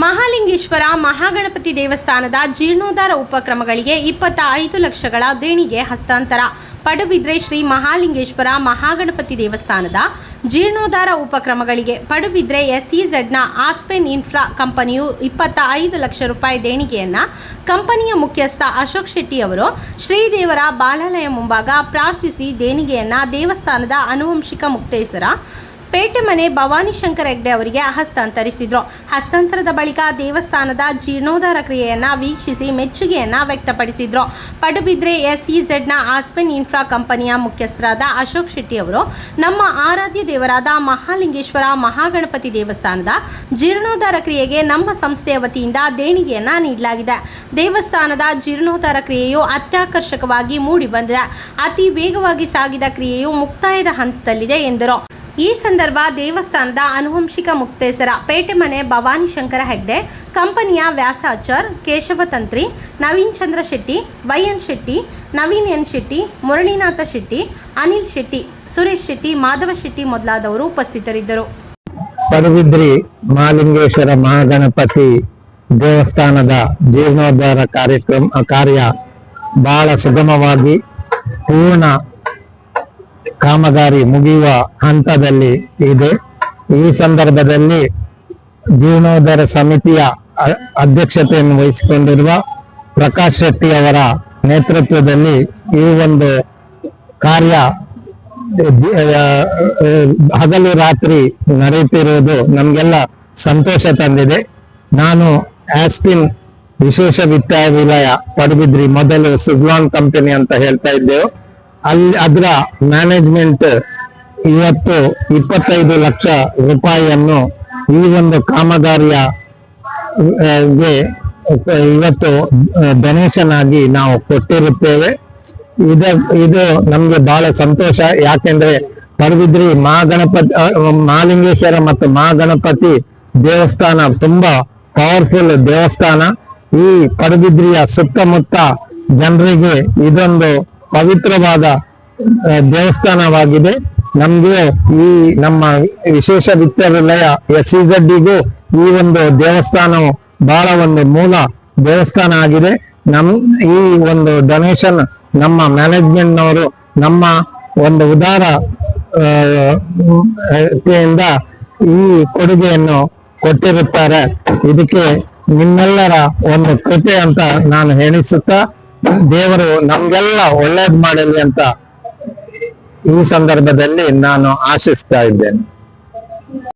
ಮಹಾಲಿಂಗೇಶ್ವರ ಮಹಾಗಣಪತಿ ದೇವಸ್ಥಾನದ ಜೀರ್ಣೋದ್ಧಾರ ಉಪಕ್ರಮಗಳಿಗೆ 25 ಲಕ್ಷಗಳ ದೇಣಿಗೆ ಹಸ್ತಾಂತರ. ಪಡುಬಿದ್ರೆ ಶ್ರೀ ಮಹಾಲಿಂಗೇಶ್ವರ ಮಹಾಗಣಪತಿ ದೇವಸ್ಥಾನದ ಜೀರ್ಣೋದ್ಧಾರ ಉಪಕ್ರಮಗಳಿಗೆ ಪಡುಬಿದ್ರೆ SEZನ ಆಸ್ಪೆನ್ ಇನ್ಫ್ರಾ ಕಂಪನಿಯು 25 ಲಕ್ಷ ರೂಪಾಯಿ ದೇಣಿಗೆಯನ್ನು ಕಂಪನಿಯ ಮುಖ್ಯಸ್ಥ ಅಶೋಕ್ ಶೆಟ್ಟಿ ಅವರು ಶ್ರೀದೇವರ ಬಾಲಾಲಯ ಮುಂಭಾಗ ಪ್ರಾರ್ಥಿಸಿ ದೇಣಿಗೆಯನ್ನು ದೇವಸ್ಥಾನದ ಆನುವಂಶಿಕ ಮುಕ್ತೇಸರ ಪೇಟೆ ಮನೆ ಭವಾನಿ ಶಂಕರ್ ಹೆಗ್ಡೆ ಅವರಿಗೆ ಹಸ್ತಾಂತರಿಸಿದರು. ಹಸ್ತಾಂತರದ ಬಳಿಕ ದೇವಸ್ಥಾನದ ಜೀರ್ಣೋದ್ಧಾರ ಕ್ರಿಯೆಯನ್ನು ವೀಕ್ಷಿಸಿ ಮೆಚ್ಚುಗೆಯನ್ನು ವ್ಯಕ್ತಪಡಿಸಿದರು. ಪಡುಬಿದ್ರೆ SEZನ ಆಸ್ಪೆನ್ ಇನ್ಫ್ರಾ ಕಂಪನಿಯ ಮುಖ್ಯಸ್ಥರಾದ ಅಶೋಕ್ ಶೆಟ್ಟಿ ಅವರು ನಮ್ಮ ಆರಾಧ್ಯ ದೇವರಾದ ಮಹಾಲಿಂಗೇಶ್ವರ ಮಹಾಗಣಪತಿ ದೇವಸ್ಥಾನದ ಜೀರ್ಣೋದ್ಧಾರ ಕ್ರಿಯೆಗೆ ನಮ್ಮ ಸಂಸ್ಥೆಯ ವತಿಯಿಂದ ದೇಣಿಗೆಯನ್ನು ನೀಡಲಾಗಿದೆ. ದೇವಸ್ಥಾನದ ಜೀರ್ಣೋದ್ಧಾರ ಕ್ರಿಯೆಯು ಅತ್ಯಾಕರ್ಷಕವಾಗಿ ಮೂಡಿಬಂದಿದೆ. ಅತಿ ವೇಗವಾಗಿ ಸಾಗಿದ ಕ್ರಿಯೆಯು ಮುಕ್ತಾಯದ ಹಂತದಲ್ಲಿದೆ ಎಂದರು. ಈ ಸಂದರ್ಭ ದೇವಸ್ಥಾನದ ಆನುವಂಶಿಕ ಮುಕ್ತೇಸರ ಪೇಟೆ ಮನೆ ಭವಾನಿ ಶಂಕರ ಹೆಗ್ಡೆ, ಕಂಪನಿಯ ವ್ಯಾಸಾಚಾರ್, ಕೇಶವ ತಂತ್ರಿ, ನವೀನ್ ಚಂದ್ರ ಶೆಟ್ಟಿ, YN ಶೆಟ್ಟಿ, ನವೀನ್ N ಶೆಟ್ಟಿ, ಮುರಳೀನಾಥ ಶೆಟ್ಟಿ, ಅನಿಲ್ ಶೆಟ್ಟಿ, ಸುರೇಶ್ ಶೆಟ್ಟಿ, ಮಾಧವ ಶೆಟ್ಟಿ ಮೊದಲಾದವರು ಉಪಸ್ಥಿತರಿದ್ದರು. ಪಡುಬಿದ್ರಿ ಮಹಾಲಿಂಗೇಶ್ವರ ಮಹಾಗಣಪತಿ ದೇವಸ್ಥಾನದ ಜೀರ್ಣೋದ್ಧಾರ ಕಾರ್ಯ ಬಹಳ ಸುಗಮವಾಗಿ ಪೂರ್ಣ ಕಾಮಗಾರಿ ಮುಗಿಯುವ ಹಂತದಲ್ಲಿ ಇದೆ. ಈ ಸಂದರ್ಭದಲ್ಲಿ ಜೀರ್ಣೋದ್ಧಾರ ಸಮಿತಿಯ ಅಧ್ಯಕ್ಷತೆಯನ್ನು ವಹಿಸಿಕೊಂಡಿರುವ ಪ್ರಕಾಶ್ ಶೆಟ್ಟಿ ಅವರ ನೇತೃತ್ವದಲ್ಲಿ ಈ ಒಂದು ಕಾರ್ಯ ಹಗಲು ರಾತ್ರಿ ನಡೆಯುತ್ತಿರುವುದು ನಮಗೆಲ್ಲ ಸಂತೋಷ ತಂದಿದೆ. ನಾನು ಆಸ್ಪಿನ್ ವಿಶೇಷ ವಿದ್ಯಾವಿಲಯ ಪಡುಬಿದ್ರಿ, ಮೊದಲು ಸುಜ್ಲಾನ್ ಕಂಪನಿ ಅಂತ ಹೇಳ್ತಾ ಇದ್ದೆವು, ಅದರ ಮ್ಯಾನೇಜ್ಮೆಂಟ್ ಇವತ್ತು 25 ಲಕ್ಷ ರೂಪಾಯಿಯನ್ನು ಈ ಒಂದು ಕಾಮಗಾರಿಯ ಇವತ್ತು ಡೊನೇಷನ್ ಆಗಿ ನಾವು ಕೊಟ್ಟಿರುತ್ತೇವೆ. ಇದು ನಮ್ಗೆ ಬಹಳ ಸಂತೋಷ. ಯಾಕೆಂದ್ರೆ ಪಡುಬಿದ್ರಿ ಮಹಾಲಿಂಗೇಶ್ವರ ಮತ್ತು ಮಹಾಗಣಪತಿ ದೇವಸ್ಥಾನ ತುಂಬಾ ಪವರ್ಫುಲ್ ದೇವಸ್ಥಾನ. ಈ ಪಡುಬಿದ್ರಿಯ ಸುತ್ತಮುತ್ತ ಜನರಿಗೆ ಇದೊಂದು ಪವಿತ್ರವಾದ ದೇವಸ್ಥಾನವಾಗಿದೆ. ನಮ್ಗೆ ಈ ನಮ್ಮ ವಿಶೇಷ ವಿದ್ಯಾವಿಲಯ SEZಗೂ ಈ ಒಂದು ದೇವಸ್ಥಾನವು ಬಹಳ ಒಂದು ಮೂಲ ದೇವಸ್ಥಾನ ಆಗಿದೆ. ಈ ಒಂದು ಡೊನೇಷನ್ ನಮ್ಮ ಮ್ಯಾನೇಜ್ಮೆಂಟ್ನವರು ನಮ್ಮ ಒಂದು ಉದಾರ ಈ ಕೊಡುಗೆಯನ್ನು ಕೊಟ್ಟಿರುತ್ತಾರೆ. ಇದಕ್ಕೆ ನಿಮ್ಮೆಲ್ಲರ ಒಂದು ಕೃಪೆ ಅಂತ ನಾನು ಎಣಿಸುತ್ತಾ, ದೇವರು ನಮ್ಗೆಲ್ಲ ಒಳ್ಳೇದ್ ಮಾಡಲಿ ಅಂತ ಈ ಸಂದರ್ಭದಲ್ಲಿ ನಾನು ಆಶಿಸ್ತಾ ಇದ್ದೇನೆ.